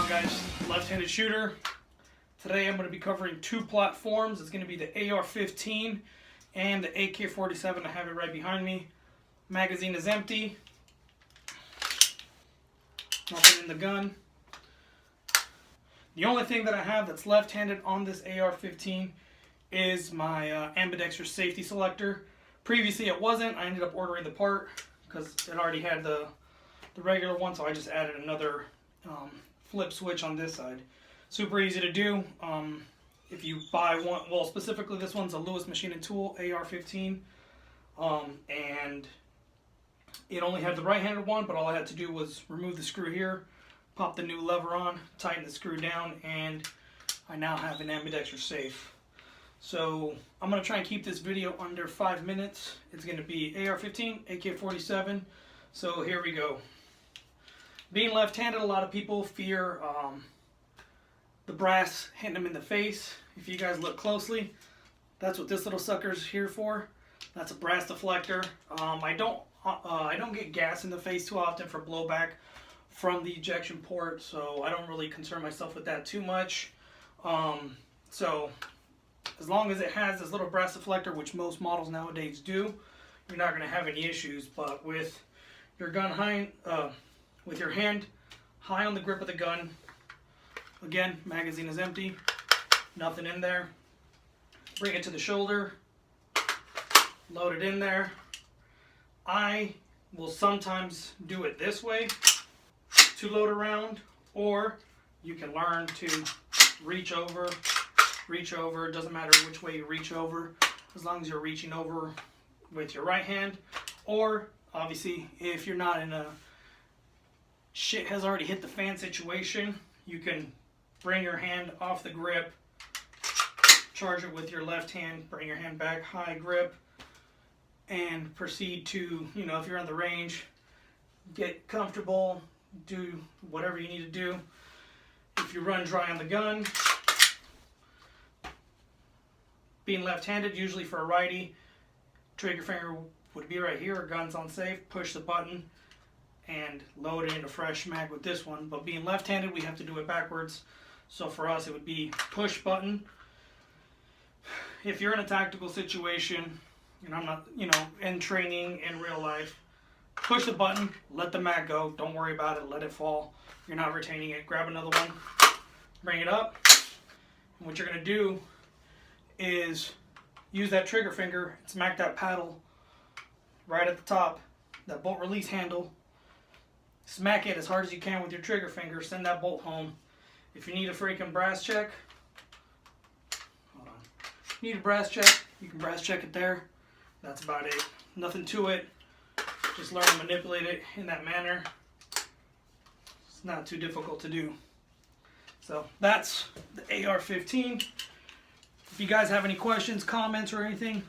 on, guys? Left-handed shooter. Today I'm going to be covering two platforms. It's going to be the AR15 and the AK47. I have it right behind me. Magazine is empty. Nothing in the gun. The only thing that I have that's left-handed on this AR15 is my ambidextrous safety selector. Previously it wasn't. I ended up ordering the part because it already had the regular one, so I just added another flip switch on this side. Super easy to do. If you buy one, well, specifically this one's a Lewis Machine and Tool AR15, and it only had the right-handed one, but all I had to do was remove the screw here, pop the new lever on, tighten the screw down, and I now have an ambidextrous safe. So I'm going to try and keep this video under 5 minutes. It's going to be AR15, AK47. So here we go. Being left-handed, a lot of people fear the brass hitting them in the face. If you guys look closely, that's what this little sucker's here for. That's a brass deflector. I don't get gas in the face too often for blowback from the ejection port, so I don't really concern myself with that too much. So as long as it has this little brass deflector, which most models nowadays do, you're not going to have any issues. But with your gun high, with your hand high on the grip of the gun, again, magazine is empty, nothing in there. Bring it to the shoulder, load it in there. I will sometimes do it this way to load around, or you can learn to reach over, it doesn't matter which way you reach over, as long as you're reaching over with your right hand. Or obviously if you're not in a shit has already hit the fan situation, you can bring your hand off the grip, charge it with your left hand, bring your hand back, high grip, and proceed to, you know, if you're on the range, get comfortable, do whatever you need to do. If you run dry on the gun, being left-handed, usually for a righty, trigger finger would be right here, gun's on safe, push the button, and load it into fresh mag with this one. But being left-handed, we have to do it backwards. So for us, it would be push button. If you're in a tactical situation, and I'm not, you know, in training, in real life, push the button, let the mag go, don't worry about it, let it fall. You're not retaining it. Grab another one, bring it up, and what you're going to do is use that trigger finger and smack that paddle right at the top, that bolt release handle. Smack it as hard as you can with your trigger finger, send that bolt home. If you need a freaking brass check, hold on. If you need a brass check, you can brass check it there. That's about it. Nothing to it. Just learn to manipulate it in that manner. It's not too difficult to do. So that's the AR-15. If you guys have any questions, comments, or anything,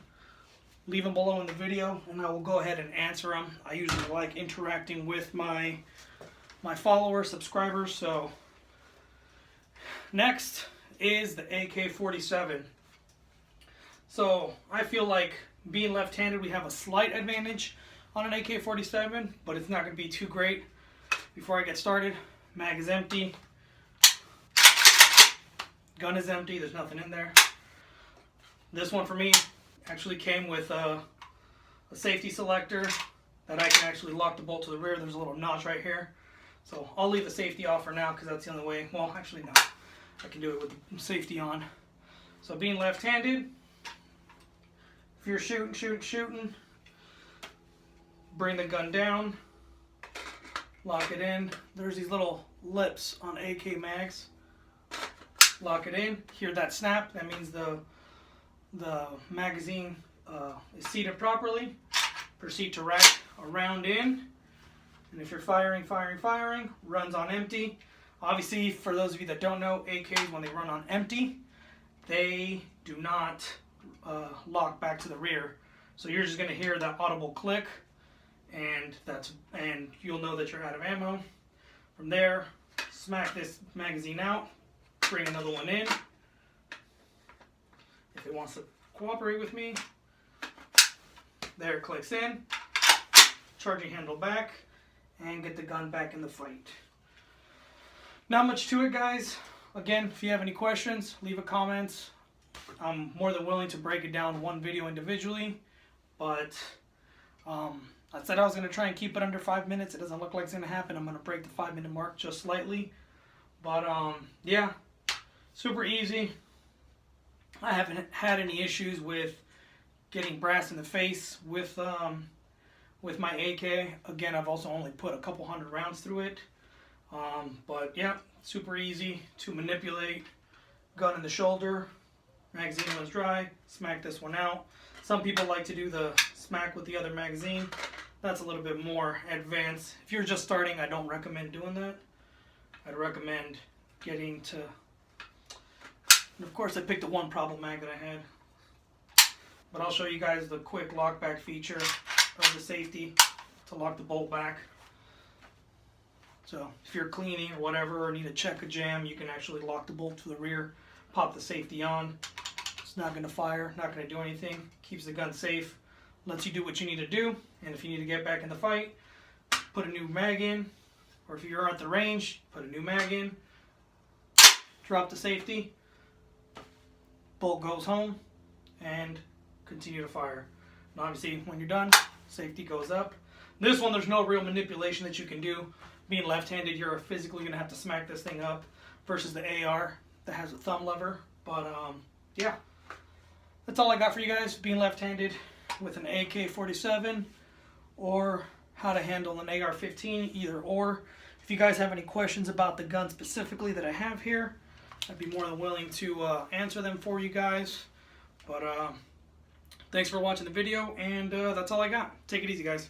leave them below in the video and I will go ahead and answer them. I usually like interacting with my followers, subscribers. So next is the AK-47. So I feel like being left-handed, we have a slight advantage on an AK-47, but it's not going to be too great. Before I get started, mag is empty, gun is empty, there's nothing in there. This one for me actually came with a safety selector that I can actually lock the bolt to the rear. There's a little notch right here. So I'll leave the safety off for now because that's the only way. Well, actually no. I can do it with the safety on. So being left-handed, if you're shooting, bring the gun down, lock it in. There's these little lips on AK mags. Lock it in. Hear that snap? That means the magazine is seated properly. Proceed to rack a round in, and if you're firing, runs on empty. Obviously, for those of you that don't know, AKs, when they run on empty, they do not lock back to the rear. So you're just going to hear that audible click, and you'll know that you're out of ammo. From there, smack this magazine out, bring another one in. If it wants to cooperate with me, there it clicks in, charging handle back, and get the gun back in the fight. Not much to it, guys. Again, if you have any questions, leave a comment. I'm more than willing to break it down one video individually, but I said I was going to try and keep it under 5 minutes. It doesn't look like it's going to happen. I'm going to break the 5-minute mark just slightly. But yeah, super easy. I haven't had any issues with getting brass in the face with my AK. Again, I've also only put a couple hundred rounds through it. But yeah, super easy to manipulate. Gun in the shoulder, magazine was dry, smack this one out. Some people like to do the smack with the other magazine. That's a little bit more advanced. If you're just starting, I don't recommend doing that. I'd recommend getting to, and of course I picked the one problem mag that I had. But I'll show you guys the quick lockback feature of the safety to lock the bolt back. So if you're cleaning or whatever, or need to check a jam, you can actually lock the bolt to the rear, pop the safety on. It's not going to fire, not going to do anything, keeps the gun safe, lets you do what you need to do, and if you need to get back in the fight, put a new mag in, or if you're at the range, put a new mag in, drop the safety, bolt goes home, and continue to fire. And obviously when you're done, safety goes up. This one, there's no real manipulation that you can do. Being left-handed, you're physically going to have to smack this thing up versus the AR that has a thumb lever. But yeah, that's all I got for you guys. Being left-handed with an AK47 or how to handle an AR15, either or. If you guys have any questions about the gun specifically that I have here, I'd be more than willing to answer them for you guys. But thanks for watching the video, and that's all I got. Take it easy, guys.